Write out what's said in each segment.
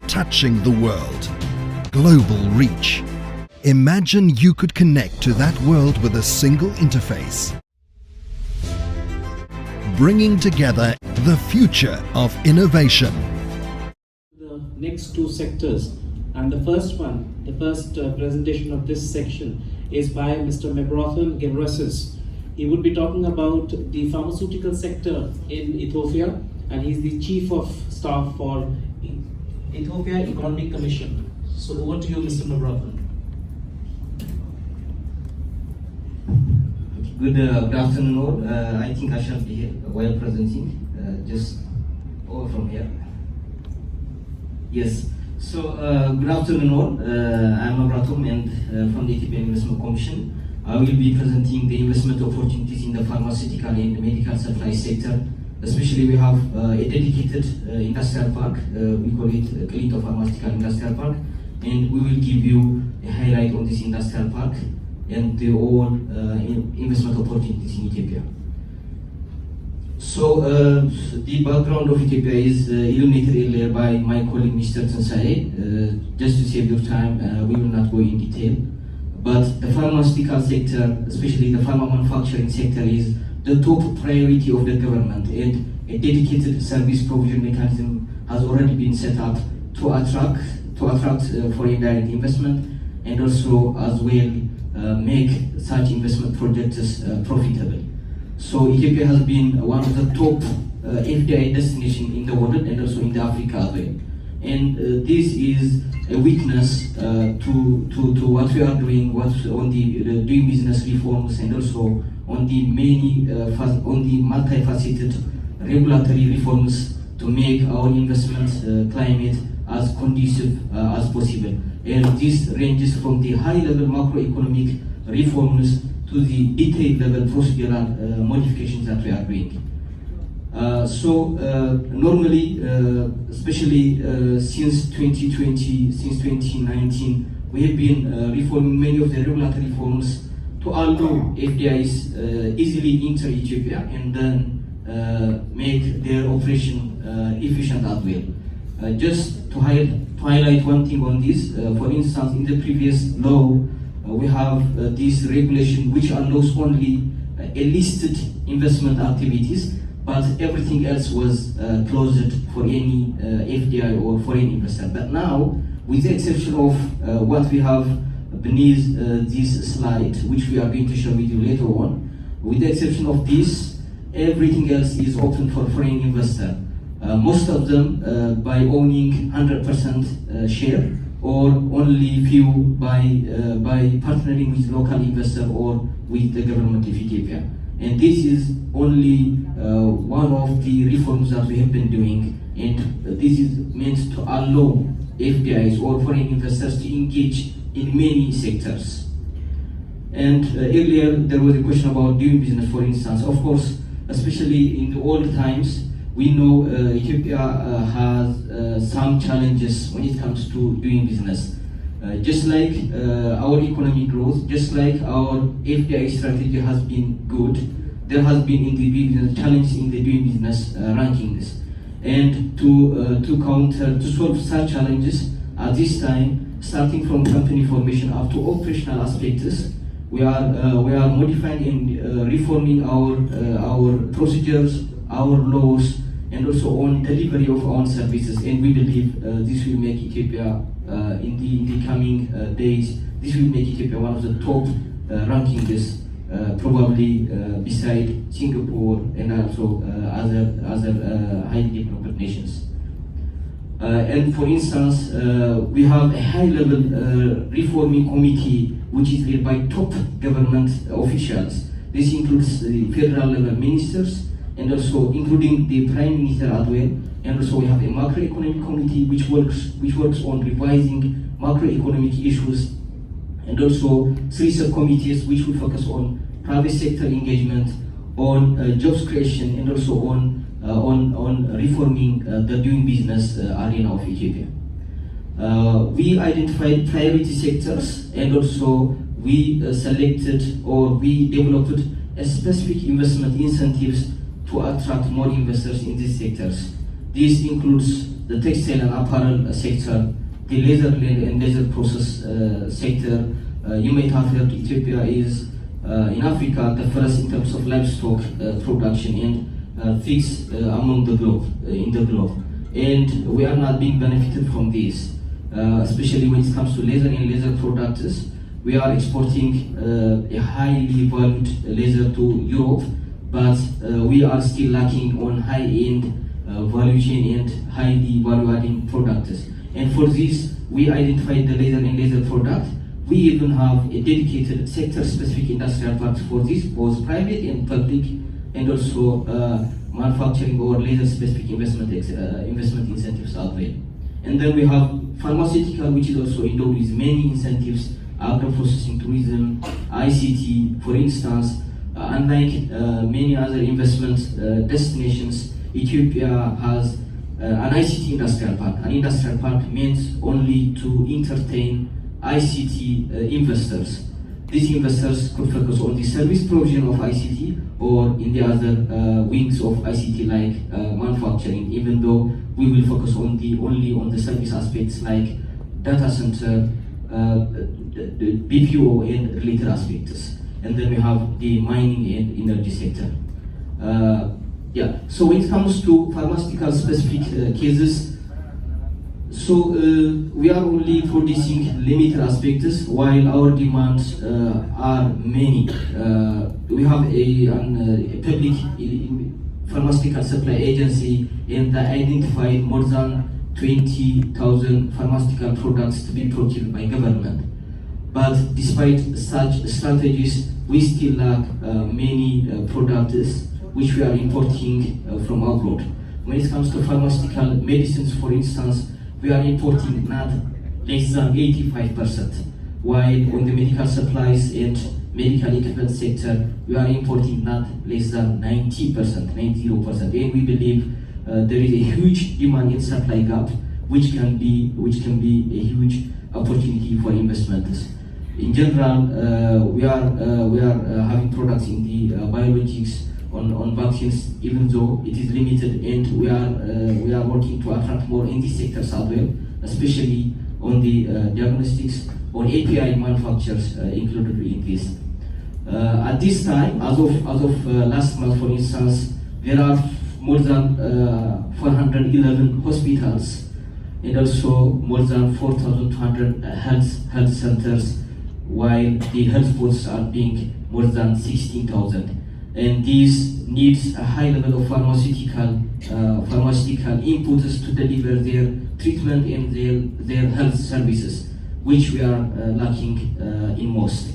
touching the world. Global reach. Imagine you could connect to that world with a single interface. Bringing together the future of innovation. The next two sectors, and the first presentation of this section is by Mr. Mebrothon Gebresus. He would be talking about the pharmaceutical sector in Ethiopia, and he's the Chief of Staff for Ethiopia Economic Commission. So over to you, Mr. Mebrothon. Good afternoon all. I think I shall be here while presenting, just over from here. Yes, so good afternoon all. I'm Mebrothon and from the Ethiopian Investment Commission. I will be presenting the investment opportunities in the pharmaceutical and medical supply sector. Especially we have a dedicated industrial park, we call it Clinton Pharmaceutical Industrial Park, and we will give you a highlight on this industrial park and the all investment opportunities in Ethiopia. So the background of Ethiopia is illuminated earlier by my colleague Mr. Tensai. Just to save your time, we will not go in detail. But the pharmaceutical sector, especially the pharma manufacturing sector, is the top priority of the government, and a dedicated service provision mechanism has already been set up to attract foreign direct investment and also as well make such investment projects profitable. So Ethiopia has been one of the top FDI destinations in the world and also in the Africa as well. And this is a witness to what we are doing, on the doing business reforms, and also on the many multifaceted regulatory reforms to make our investment climate as conducive as possible. And this ranges from the high-level macroeconomic reforms to the detailed level procedural modifications that we are doing. Normally, especially since 2020, since 2019, we have been reforming many of the regulatory reforms to allow FDIs easily enter Ethiopia and then make their operation efficient as well. Just to highlight one thing on this, for instance, in the previous law, we have this regulation which allows only a listed investment activities, but everything else was closed for any FDI or foreign investor. But now, with the exception of what we have beneath this slide, which we are going to share with you later on, with the exception of this, everything else is open for foreign investor. Most of them by owning 100% share, or only few by partnering with local investor or with the government of Ethiopia. And this is only one of the reforms that we have been doing, and this is meant to allow FDIs or foreign investors to engage in many sectors. And earlier there was a question about doing business, for instance. Of course, especially in the old times, we know Ethiopia has some challenges when it comes to doing business. Just like our economic growth, just like our FDI strategy has been good, there has been in the business challenges in the doing business rankings. And to solve such challenges at this time, starting from company formation up to operational aspects, we are modifying and reforming our procedures, our laws, and also on delivery of our own services. And we believe this will make Ethiopia in the coming days, this will make Ethiopia one of the top rankings, probably beside Singapore and also other highly developed nations. And for instance, we have a high-level reforming committee which is led by top government officials. This includes the federal level ministers and also including the prime minister as well. And also we have a macroeconomic committee which works on revising macroeconomic issues, and also 3 subcommittees which will focus on private sector engagement, on jobs creation, and also on reforming the doing business arena of Ethiopia. We identified priority sectors, and also we selected or we developed a specific investment incentives to attract more investors in these sectors. This includes the textile and apparel sector, the laser and laser process sector. You might have heard Ethiopia is in Africa the first in terms of livestock production and figs among the globe, in the globe. And we are not being benefited from this, especially when it comes to laser and laser products. We are exporting a highly valued laser to Europe, but we are still lacking on high-end value chain and highly value-adding products. And for this, we identified the laser and laser product. We even have a dedicated sector-specific industrial parks for this, both private and public, and also manufacturing or laser-specific investment incentives out there. And then we have pharmaceutical, which is also endowed with many incentives, agro-processing, tourism, ICT, for instance. Unlike many other investment destinations, Ethiopia has an ICT industrial park. An industrial park meant only to entertain ICT investors. These investors could focus on the service provision of ICT or in the other wings of ICT like manufacturing, even though we will focus only on the service aspects like data center, the BPO and related aspects. And then we have the mining and energy sector. So when it comes to pharmaceutical specific cases, so we are only producing limited aspects while our demands are many. We have a public pharmaceutical supply agency, and they identified more than 20,000 pharmaceutical products to be procured by government. But despite such strategies, we still lack many products which we are importing from abroad. When it comes to pharmaceutical medicines, for instance, we are importing not less than 85%, while on the medical supplies and medical equipment sector, we are importing not less than 90%, 90%. And we believe there is a huge demand and supply gap, which can be a huge opportunity for investments. In general, we are having products in the biologics on vaccines, even though it is limited, and we are working to attract more in these sectors as well, especially on the diagnostics or API manufacturers included in this. At this time, as of last month, for instance, there are more than 411 hospitals and also more than 4,200 health centers, while the health posts are being more than 16,000. And this needs a high level of pharmaceutical inputs to deliver their treatment and their health services, which we are lacking in most.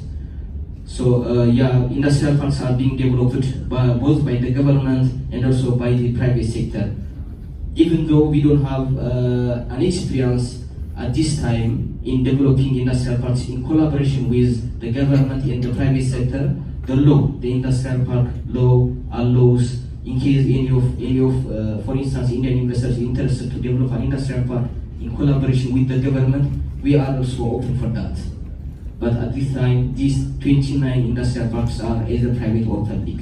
So industrial parks are being developed both by the government and also by the private sector. Even though we don't have an experience at this time in developing industrial parks in collaboration with the government and the private sector, the industrial park law allows, in case any of for instance, Indian investors interested to develop an industrial park in collaboration with the government, we are also open for that. But at this time, these 29 industrial parks are either private or public.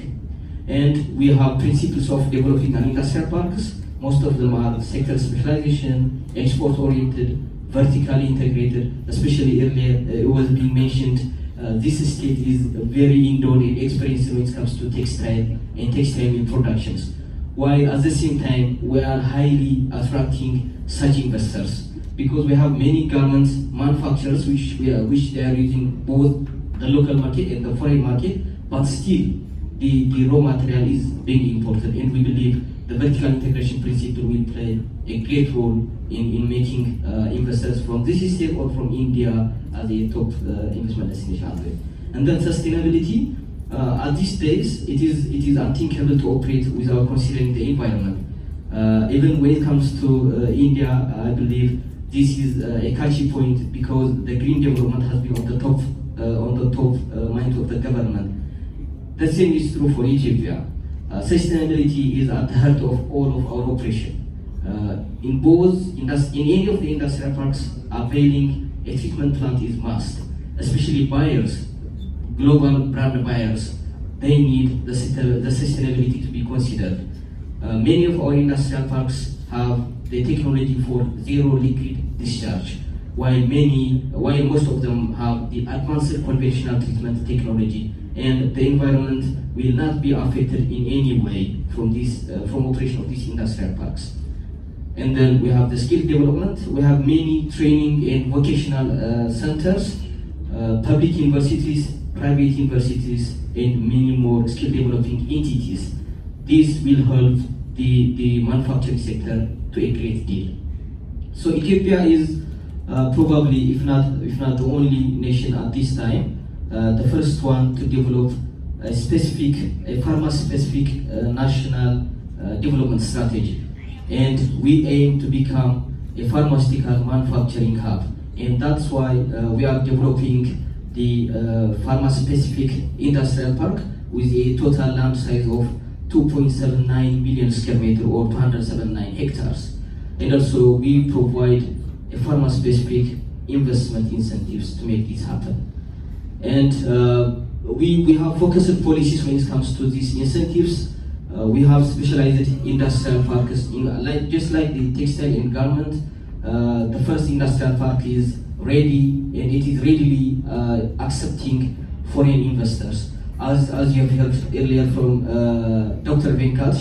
And we have principles of developing an industrial parks. Most of them are sector specialization, export-oriented, vertically integrated. Especially earlier, it was being mentioned, this state is very indolent and experienced when it comes to textile and textile productions. While at the same time, we are highly attracting such investors, because we have many garments manufacturers which they are using both the local market and the foreign market, but still the raw material is being imported, and we believe the vertical integration principle will play a great role in making investors from this state or from India as a top investment destination as well. And then sustainability, at these days, it is unthinkable to operate without considering the environment. Even when it comes to India, I believe this is a catchy point, because the green development has been on the top mind of the government. The same is true for Ethiopia. Sustainability is at the heart of all of our operation. In any of the industrial parks, availing a treatment plant is must. Especially buyers, global brand buyers, they need the sustainability to be considered. Many of our industrial parks have the technology for zero liquid discharge, while most of them have the advanced conventional treatment technology, and the environment will not be affected in any way from operation of these industrial parks. And then we have the skill development. We have many training and vocational centers, public universities, private universities, and many more skill developing entities. This will help the manufacturing sector to a great deal. So Ethiopia is probably, if not the only nation at this time, the first one to develop a pharma-specific national development strategy. And we aim to become a pharmaceutical manufacturing hub. And that's why we are developing the pharma-specific industrial park with a total land size of 2.79 million square meters or 279 hectares. And also we provide a pharma-specific investment incentives to make this happen. And we have focused policies when it comes to these incentives. We have specialized industrial parks, just like the textile and garment. The first industrial park is ready and it is readily accepting foreign investors. As you have heard earlier from Dr. Venkat,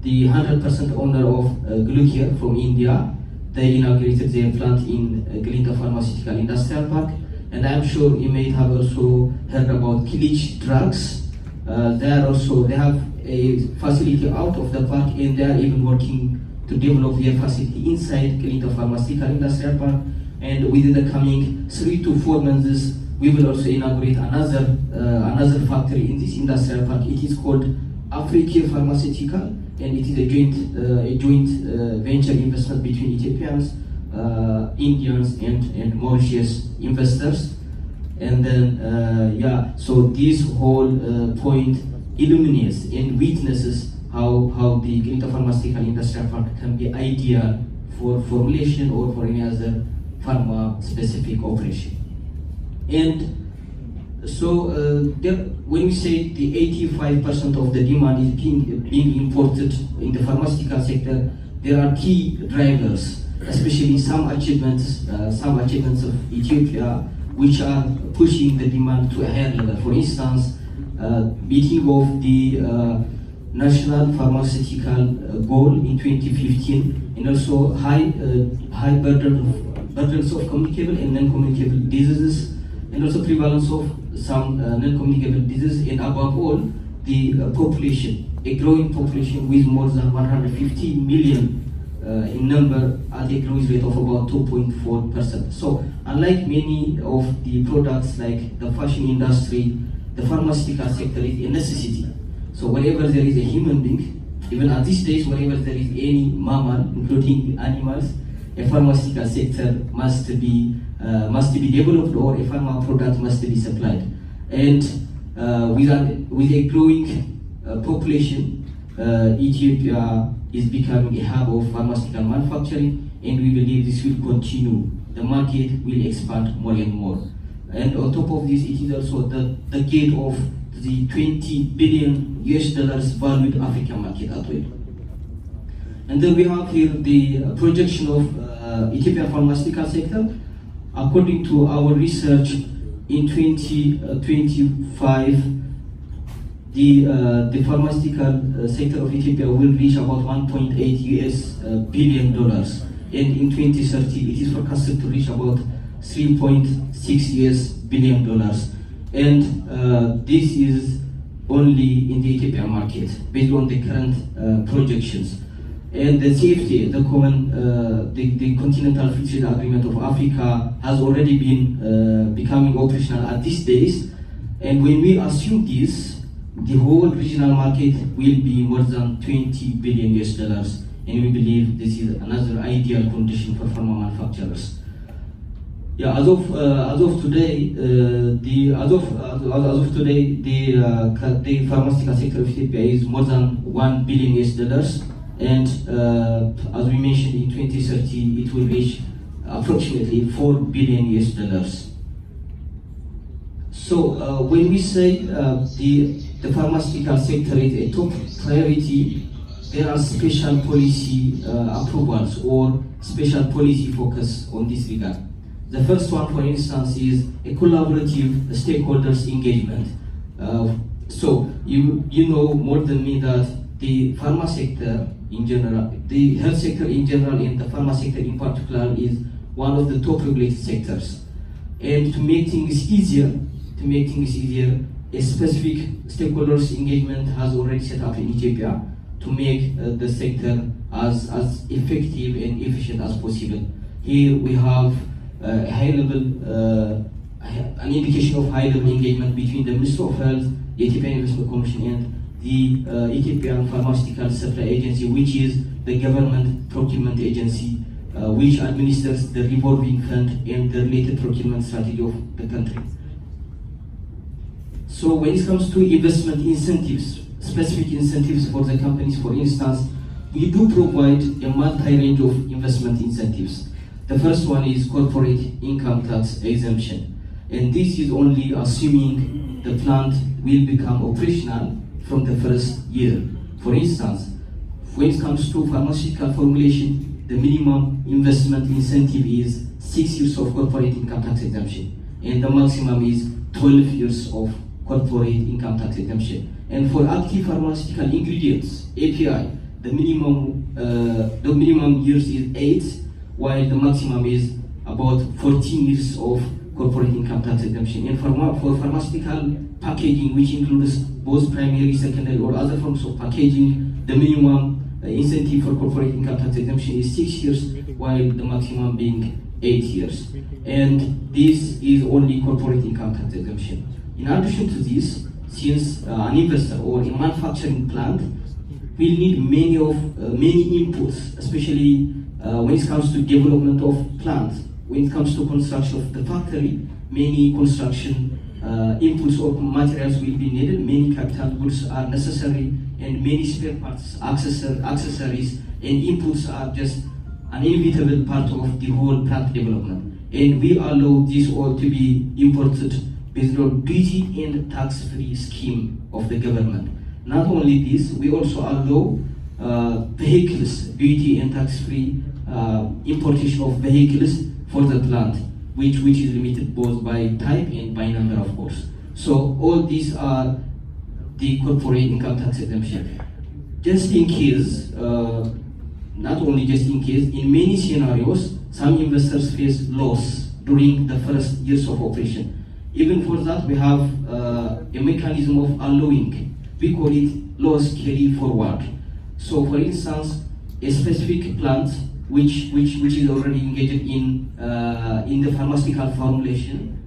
the 100% owner of Glucare from India, they inaugurated their plant in Glinda Pharmaceutical Industrial Park. And I'm sure you may have also heard about Kilich Drugs. They have a facility out of the park, and they are even working to develop their facility inside Glinda Pharmaceutical Industrial Park. And within the coming 3 to 4 months, we will also inaugurate another factory in this industrial park. It is called Africa Pharmaceutical, and it is a joint venture investment between Ethiopians, Indians, and Mauritius investors. And then, so this whole point illuminates and witnesses how the Glinda Pharmaceutical Industrial Park can be ideal for formulation or for any other pharma-specific operation. And so when we say the 85% of the demand is being imported in the pharmaceutical sector, there are key drivers, especially some achievements of Ethiopia, which are pushing the demand to a higher level. For instance, meeting of the national pharmaceutical goal in 2015, and also high burdens of communicable and non-communicable diseases, and also prevalence of some non-communicable diseases, and above all, the population, a growing population with more than 150 million in number at a growth rate of about 2.4%. So unlike many of the products like the fashion industry, the pharmaceutical sector is a necessity. So whenever there is a human being, even at these days, whenever there is any mammal, including animals, a pharmaceutical sector must be developed, or a pharma product must be supplied. And with a growing population, Ethiopia is becoming a hub of pharmaceutical manufacturing, and we believe this will continue. The market will expand more and more. And on top of this, it is also the gate of the $20 billion valued African market as well. And then we have here the projection of Ethiopian pharmaceutical sector. According to our research, in 2025, the pharmaceutical sector of Ethiopia will reach about $1.8 billion, and in 2030 it is forecasted to reach about $3.6 billion. And this is only in the Ethiopian market based on the current projections. And the CFTA, the Continental Free Trade Agreement of Africa, has already been becoming operational at these days. And when we assume this, the whole regional market will be more than $20 billion, and we believe this is another ideal condition for pharma manufacturers. Yeah, as of today, the pharmaceutical sector of Ethiopia is more than $1 billion, and as we mentioned, in 2030 it will reach approximately $4 billion. So when we say the pharmaceutical sector is a top priority, there are special policy approvals or special policy focus on this regard. The first one, for instance, is a collaborative stakeholders engagement. So you know more than me that the pharma sector in general, the health sector in general, and the pharma sector in particular is one of the top regulated sectors. And to make things easier, a specific stakeholders engagement has already set up in Ethiopia to make the sector as effective and efficient as possible. Here we have a high level, an indication of high level engagement between the Ministry of Health, the Ethiopian Investment Commission, and the Ethiopian Pharmaceutical Supply Agency, which is the government procurement agency which administers the revolving fund and the related procurement strategy of the country. So when it comes to investment incentives, specific incentives for the companies, for instance, we do provide a multi-range of investment incentives. The first one is corporate income tax exemption. And this is only assuming the plant will become operational from the first year. For instance, when it comes to pharmaceutical formulation, the minimum investment incentive is 6 years of corporate income tax exemption, and the maximum is 12 years of corporate income tax exemption. And for active pharmaceutical ingredients, API, the minimum years is 8, while the maximum is about 14 years of corporate income tax exemption. And for pharmaceutical packaging, which includes both primary, secondary, or other forms of packaging, the minimum incentive for corporate income tax exemption is 6 years, while the maximum being 8 years. And this is only corporate income tax exemption. In addition to this, since an investor or a manufacturing plant will need many inputs, especially when it comes to development of plants, when it comes to construction of the factory, many construction inputs or materials will be needed, many capital goods are necessary, and many spare parts, accessories, and inputs are just an inevitable part of the whole plant development. And we allow this all to be imported based on duty and tax-free scheme of the government. Not only this, we also allow vehicles, duty and tax-free importation of vehicles for the plant, which is limited both by type and by number, of course. So all these are the corporate income tax exemption. Just in case, not only just in case, in many scenarios, some investors face loss during the first years of operation. Even for that, we have a mechanism of allowing. We call it loss carry forward. So for instance, a specific plant which is already engaged in the pharmaceutical formulation,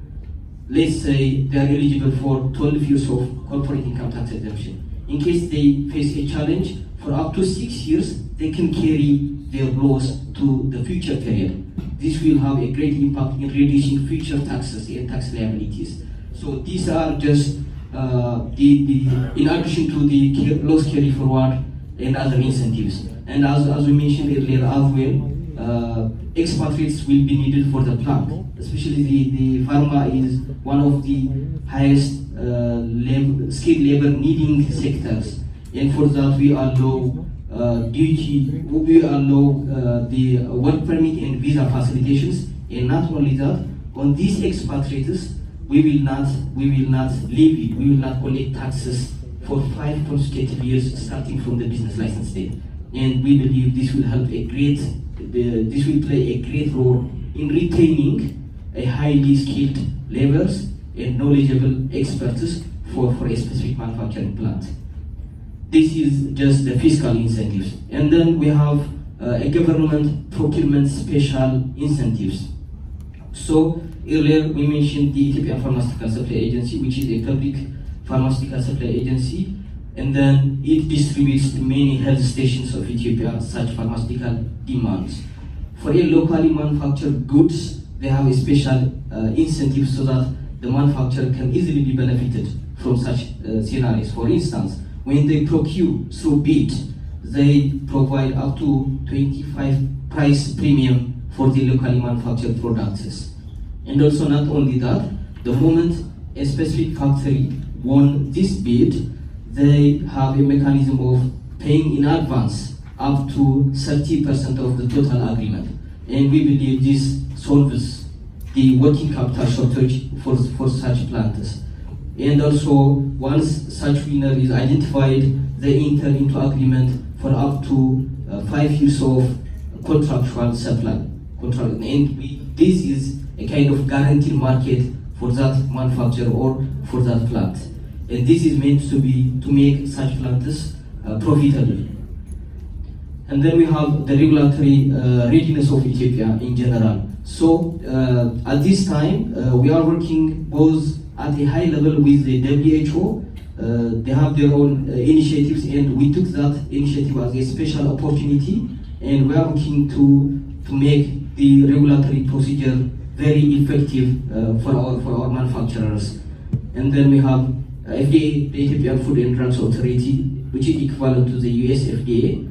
let's say they are eligible for 12 years of corporate income tax exemption. In case they face a challenge, for up to 6 years, they can carry their loss to the future period. This will have a great impact in reducing future taxes and tax liabilities. So these are just in addition to the loss carry forward and other incentives. And as we mentioned earlier as well, expatriates will be needed for the plant. Especially the pharma is one of the highest skilled labor needing sectors. And for that we allow the work permit and visa facilitations. And not only that, on these expatriates, we will not levy, we will not collect taxes for 5 consecutive years starting from the business license date. And we believe this will help this will play a great role in retaining a highly skilled laborers and knowledgeable experts for a specific manufacturing plant. This is just the fiscal incentives. And then we have a government procurement special incentives. So earlier we mentioned the Ethiopian Pharmaceutical Supply Agency, which is a public pharmaceutical supply agency, and then it distributes to many health stations of Ethiopia such pharmaceutical demands. For a locally manufactured goods, they have a special incentive so that the manufacturer can easily be benefited from such scenarios. For instance, when they procure through bid, they provide up to 25 price premium for the locally manufactured products. And also not only that, the moment a specific factory won this bid, they have a mechanism of paying in advance up to 30% of the total agreement. And we believe this solves the working capital shortage for such plants. And also, once such winner is identified, they enter into agreement for up to 5 years of contractual supply. This is a kind of guaranteed market for that manufacturer or for that plant. And this is meant to make such plants profitable. And then we have the regulatory readiness of Ethiopia in general. So at this time, we are working both at a high level with the WHO. They have their own initiatives, and we took that initiative as a special opportunity, and we are looking to make the regulatory procedure very effective for our manufacturers. And then we have FDA, the Ethiopian Food and Drugs Authority, which is equivalent to the US FDA.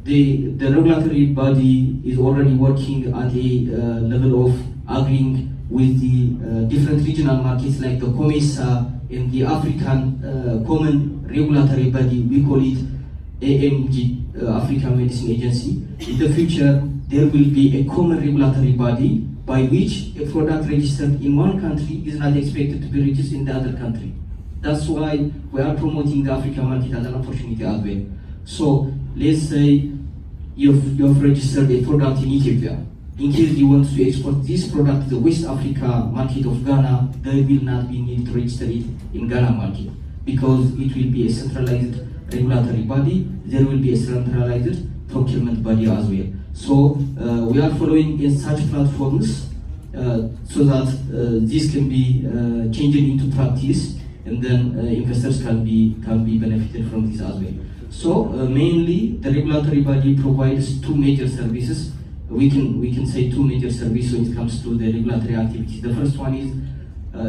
The regulatory body is already working at a level of agreeing with the different regional markets like the COMESA and the African Common Regulatory Body. We call it AMG, African Medicine Agency. In the future, there will be a common regulatory body by which a product registered in one country is not expected to be registered in the other country. That's why we are promoting the African market as an opportunity as well. So let's say you've registered a product in Ethiopia. In case you want to export this product to the West Africa market of Ghana, there will not be need to register it in Ghana market because it will be a centralized regulatory body. There will be a centralized procurement body as well. So we are following in such platforms so that this can be changed into practice, and then investors can be benefited from this as well. So mainly the regulatory body provides two major services. We can say two major services when it comes to the regulatory activities. The first one is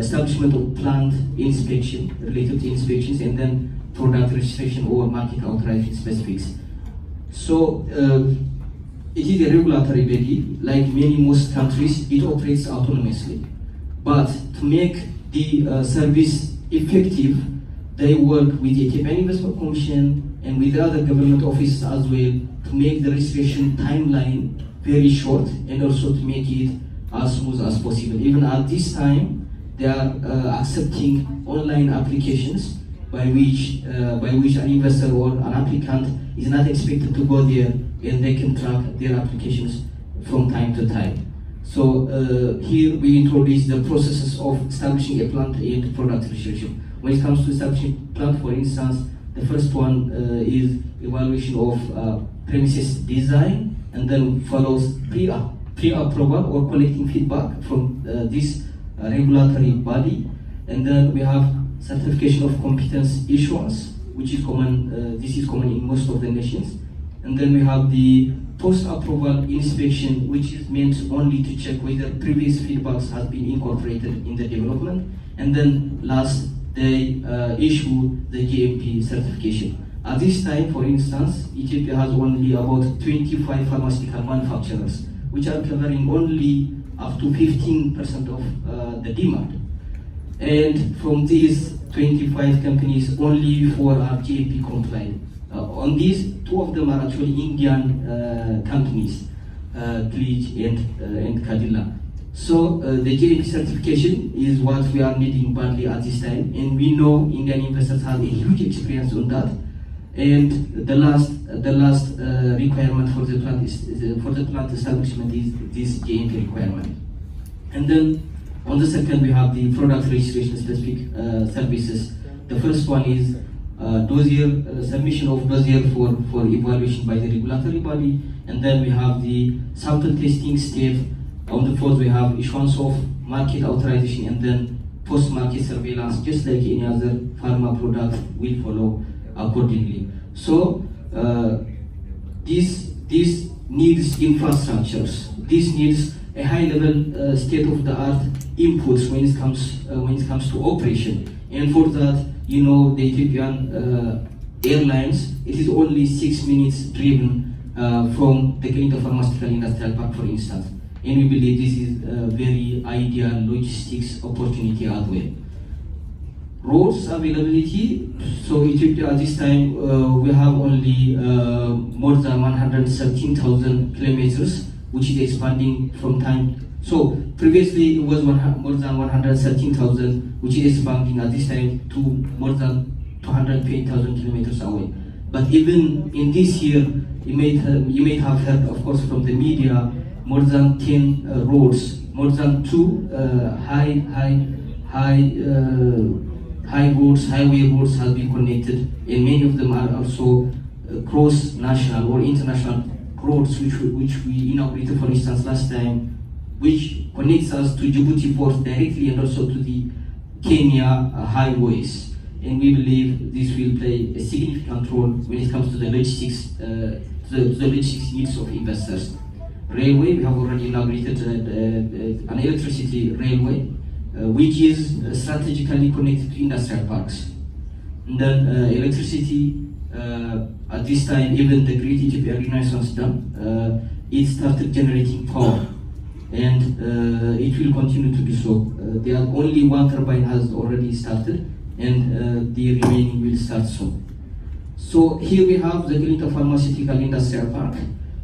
establishment of plant inspection, related to inspections, and then product registration or market authorization specifics. So it is a regulatory body. Like most countries, it operates autonomously. But to make the service effective, they work with the Ethiopian Investment Commission and with other government offices as well to make the registration timeline very short and also to make it as smooth as possible. Even at this time, they are accepting online applications by which an investor or an applicant is not expected to go there, and they can track their applications from time to time. So here we introduce the processes of establishing a plant and product registration. When it comes to establishing plant, for instance, the first one is evaluation of premises design, and then follows pre-approval or collecting feedback from this regulatory body. And then we have certification of competence issuance, which is common. This is common in most of the nations. And then we have the post-approval inspection, which is meant only to check whether previous feedbacks have been incorporated in the development. And then last, they issue the GMP certification. At this time, for instance, Ethiopia has only about 25 pharmaceutical manufacturers, which are covering only up to 15% of the demand. And from these 25 companies, only 4 are GMP compliant. On these, 2 of them are actually Indian companies, Glitch and Kadila. So the GMP certification is what we are needing badly at this time, and we know Indian investors have a huge experience on that. And the last requirement for the plant establishment is this GMP requirement. And then on the second, we have the product registration specific services. The first one is dossier submission of dossier for evaluation by the regulatory body, and then we have the sample testing step. On the fourth, we have issuance of market authorization, and then post-market surveillance, just like any other pharma product will follow accordingly. So this needs infrastructures. This needs a high-level state-of-the-art inputs when it comes to operation. And for that, the Ethiopian airlines, it is only 6 minutes driven from the Green Pharmaceutical Industrial Park, for instance. And we believe this is a very ideal logistics opportunity as well. Roads availability. So Ethiopia at this time we have only more than 117,000 kilometers, which is expanding from time. So previously it was more than 113,000, which is expanding at this time to more than 220,000 kilometers away. But even in this year, you may have heard, of course, from the media, more than 10 roads, more than 2 highway roads have been connected, and many of them are also cross-national or international roads, which we inaugurated, for instance, last time, which connects us to Djibouti port directly and also to the Kenya highways. And we believe this will play a significant role when it comes to the logistics, needs of investors. Railway, we have already inaugurated an electricity railway, which is strategically connected to industrial parks. And then electricity, at this time, even the Great Ethiopian Renaissance Dam, it started generating power, and it will continue to do so. There are only one turbine has already started, and the remaining will start soon. So here we have the Clinton Pharmaceutical Industrial Park.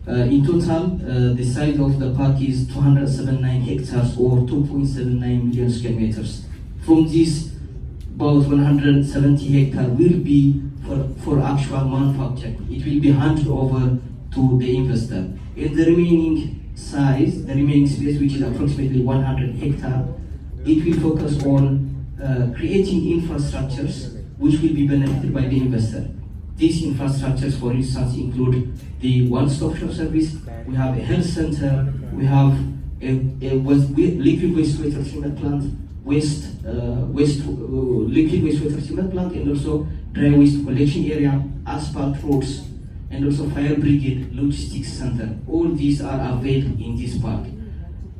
In total, the size of the park is 279 hectares or 2.79 million square meters. From this, about 170 hectares will be for actual manufacture. It will be handed over to the investor. And the remaining size, the remaining space, which is approximately 100 hectares, it will focus on creating infrastructures which will be benefited by the investor. These infrastructures, for instance, include the one-stop shop service. We have a health center. We have a liquid wastewater treatment plant, liquid wastewater treatment plant, and also dry waste collection area, asphalt roads, and also fire brigade logistics center. All these are available in this park.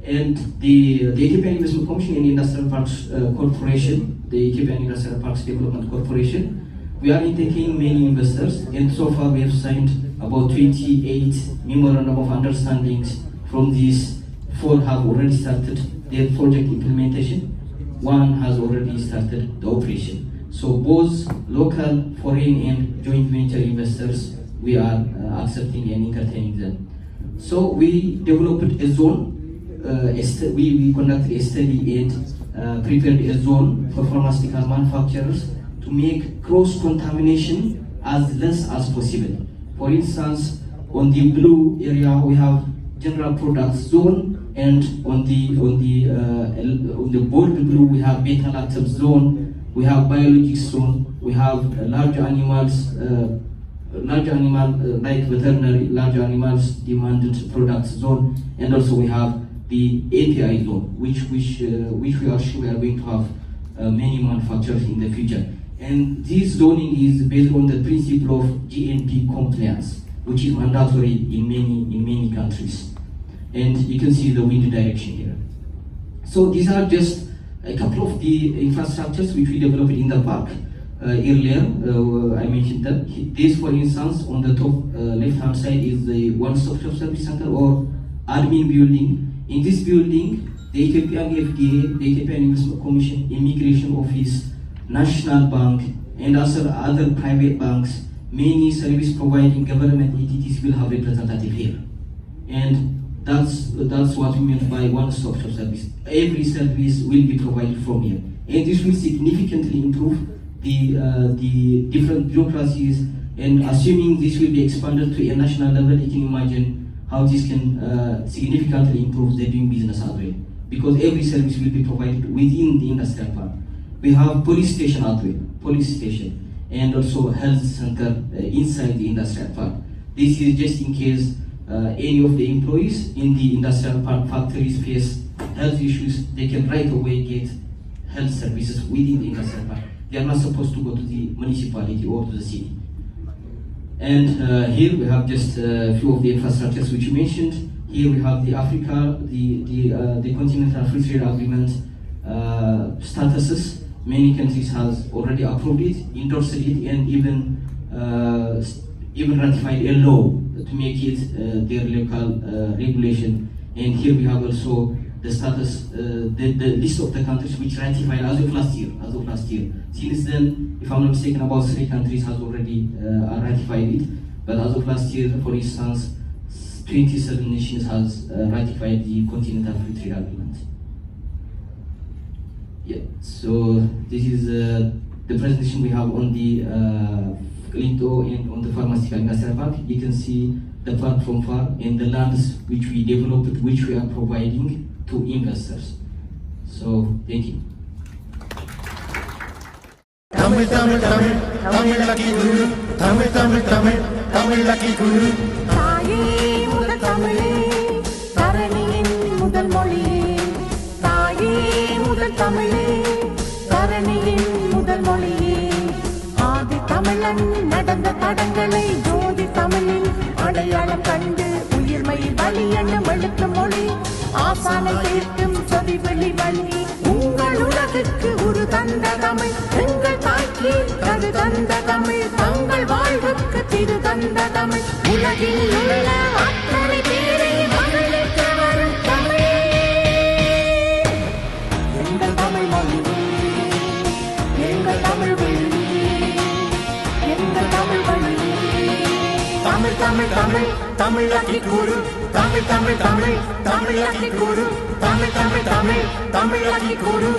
And the Ethiopian Investment Commission and Industrial Parks Corporation, the Ethiopian Industrial Parks Development Corporation, we are entertaining many investors, and so far we have signed about 28 memorandum of understandings. From these, 4 have already started their project implementation. 1 has already started the operation. So both local, foreign, and joint venture investors, we are accepting and entertaining them. So we developed a zone. We conducted a study and prepared a zone for pharmaceutical manufacturers to make cross-contamination as less as possible. For instance, on the blue area we have general products zone, and on the bold blue we have beta-lactam zone, we have biologics zone, we have large animals, like veterinary large animals demanded products zone, and also we have the API zone, which we are sure we are going to have many manufacturers in the future. And this zoning is based on the principle of GNP compliance, which is mandatory in many countries. And you can see the wind direction here. So these are just a couple of the infrastructures which we developed in the park. Earlier, I mentioned that this, for instance, on the top left-hand side is the one-stop shop service center or admin building. In this building, the Ethiopian FDA, the Ethiopian Investment Commission, Immigration Office, National Bank, and also other private banks, many service-providing government entities will have representative here. And that's what we meant by one-stop shop service. Every service will be provided from here. And this will significantly improve the different bureaucracies, and assuming this will be expanded to a national level, you can imagine how this can significantly improve the doing business as well. Because every service will be provided within the industrial park. We have police station as well, and also health center inside the industrial park. This is just in case any of the employees in the industrial park factories face health issues, they can right away get health services within the industrial park. They are not supposed to go to the municipality or to the city. And here we have just a few of the infrastructures which you mentioned. Here we have the Africa, the Continental Free Trade Agreement statuses. Many countries has already approved it, endorsed it, and even ratified a law to make it their local regulation. And here we have also the status, the list of the countries which ratified as of last year. Since then, if I'm not mistaken, about 3 countries has already ratified it. But as of last year, for instance, 27 nations has ratified the Continental Free Trade Agreement. Yeah, so this is the presentation we have on the Clinto and on the Pharmaceutical Industrial Park. You can see the park from far and the lands which we developed, which we are providing to investors. So, thank you. Tamil, Tamil, Tamil, Tamil lucky guru. Tamil, Tamil, Tamil, Tamil lucky guru. தாயே முதல் தமிழே தரணியின் முதல் மொழியே தாயே முதல் தமிழே தரணியின் முதல் மொழியே ஆதி தமிழன் நடந்த தடங்களை ஜோதி தமிழில் அடையாளம் கண்டு உயிர்மை வழி என்னும் எழுத்து மொழி ஆசானை தீர்க்கும் சொதி வெளி வழி உங்கள் உலகிற்கு உரு தந்த தமிழ் எங்கள் தாய்க்கு கரு தந்த தமிழ் தங்கள் வாழ்வுக்கு திரு தந்த தமிழ் உலகில் உள்ள அத்தனை பேரை மகிழ்விக்க வரும் தமிழே எங்கள் தமிழ் மொழி எங்கள் தமிழ் வழி எங்கள் தமிழ் வழி Tamil, Tamil, Tamil, Tamil lucky guru. Tamil, Tamil, Tamil, Tamil lucky guru. Tamil, Tamil, Tamil, Tamil lucky guru.